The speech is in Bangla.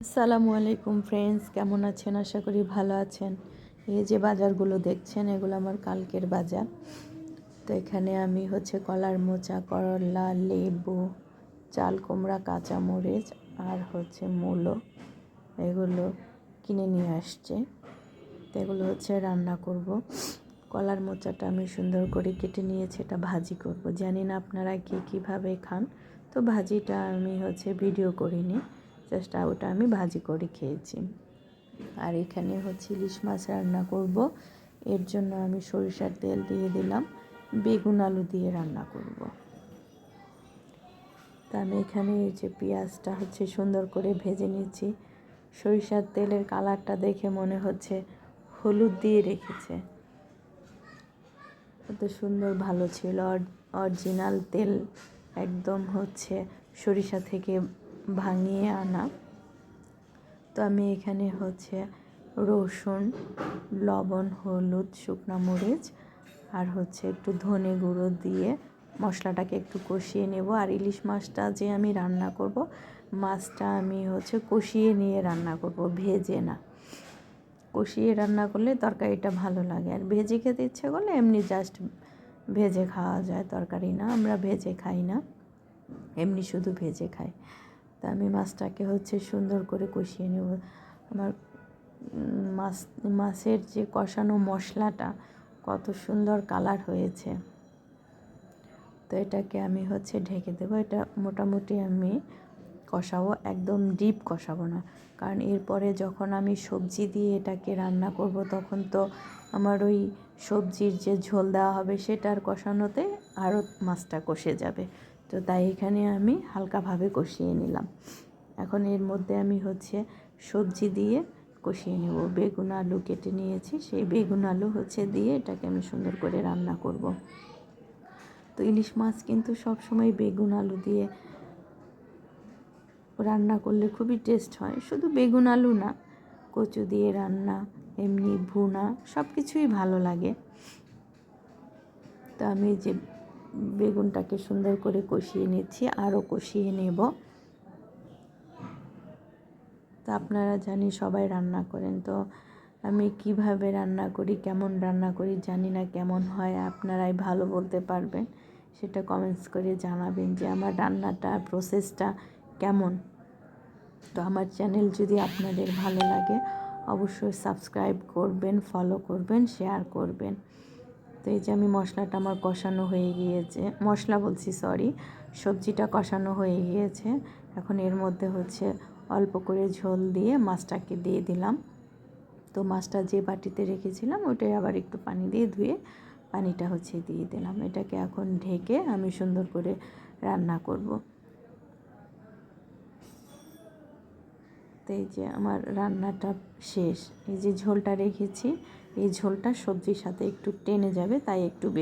আসসালামু আলাইকুম ফ্রেন্ডস, কেমন আছেন? আশা করি ভালো আছেন। এই যে বাজারগুলো দেখছেন, এগুলো আমার কালকের বাজার। তো এখানে আমি কলার মোচা, করলা, লেবু, চাল কুমড়া, কাঁচামরিচ আর মূলো, এগুলো কিনে নিয়ে আসছে। তো এগুলো রান্না করব। কলার মোচাটা আমি সুন্দর করে কেটে নিয়েছি, এটা ভাজি করব। জানি না আপনারা কীভাবে খান, তো ভাজিটা আমি ভিডিও করিনি, জাস্ট ওটা আমি ভাজি করে খেয়েছি। আর এখানে ইলিশ মাছ রান্না করব। এর জন্য আমি সরিষার তেল দিয়ে দিলাম, বেগুন আলু দিয়ে রান্না করব। তা আমি এখানে এই যে পেঁয়াজটা সুন্দর করে ভেজে নিচ্ছি। সরিষার তেলের কালারটা দেখে মনে হচ্ছে হলুদ দিয়ে রেখেছে, এত সুন্দর, ভালো ছিল। অরিজিনাল তেল, একদম সরিষা থেকে ভাঙিয়ে আনা। তো আমি এখানে রসুন, লবণ, হলুদ, শুকনো মরিচ আর একটু ধনে গুঁড়ো দিয়ে মশলাটাকে একটু কষিয়ে নেব। আর ইলিশ মাছটা যে আমি রান্না করব, মাছটা আমি কষিয়ে নিয়ে রান্না করব, ভেজে না। কষিয়ে রান্না করলে তরকারিটা ভালো লাগে, আর ভেজে খেতে ইচ্ছে করলে এমনি জাস্ট ভেজে খাওয়া যায়। তরকারি না, আমরা ভেজে খাই না, এমনি শুধু ভেজে খাই। তা আমি মাছটাকে সুন্দর করে কষিয়ে নেব। আমার মাছের যে কষানো মশলাটা কত সুন্দর কালার হয়েছে। তো এটাকে আমি ঢেকে দেবো। এটা মোটামুটি আমি কষাবো, একদম ডিপ কষাবো না, কারণ এরপরে যখন আমি সবজি দিয়ে এটাকে রান্না করব, তখন তো আমার ওই সবজির যে ঝোল দেওয়া হবে সেটার কষানোতে আরও মাছটা কষে যাবে। তো তাই এখানে আমি হালকাভাবে কষিয়ে নিলাম। এখন এর মধ্যে আমি সবজি দিয়ে কষিয়ে নেব। বেগুন আলু কেটে নিয়েছি, সেই বেগুন আলু দিয়ে এটাকে আমি সুন্দর করে রান্না করব। তো ইলিশ মাছ কিন্তু সবসময় বেগুন আলু দিয়ে রান্না করলে খুবই টেস্ট হয়। শুধু বেগুন আলু না, কচু দিয়ে রান্না, এমনি ভুনা, সব কিছুই ভালো লাগে। তো আমি যে বেগুনটাকে সুন্দর করে কষিয়ে নিচ্ছি, আরও কষিয়ে নেব। তো আপনারা জানি সবাই রান্না করেন, তো আমি কিভাবে রান্না করি, কেমন রান্না করি জানি না, কেমন হয় আপনারাই ভালো বলতে পারবেন। সেটা কমেন্টস করে জানাবেন যে আমার রান্নাটা, প্রসেসটা কেমন। তো আমার চ্যানেল যদি আপনাদের ভালো লাগে, অবশ্যই সাবস্ক্রাইব করবেন, ফলো করবেন, শেয়ার করবেন। তো এই যে আমি মশলাটা আমার কষানো হয়ে গিয়েছে, সবজিটা কষানো হয়ে গিয়েছে। এখন এর মধ্যে অল্প করে ঝোল দিয়ে মাছটাকে দিয়ে দিলাম। তো মাছটা যে বাটিতে রেখেছিলাম ওটাই আবার একটু পানি দিয়ে ধুয়ে পানিটা দিয়ে দিলাম। এটাকে এখন ঢেকে আমি সুন্দর করে রান্না করব। তো এই যে আমার রান্নাটা শেষ। এই যে ঝোলটা রেখেছি, এই ঝোলটা সবজির সাথে একটু টেনে যাবে, তাই একটু বেশি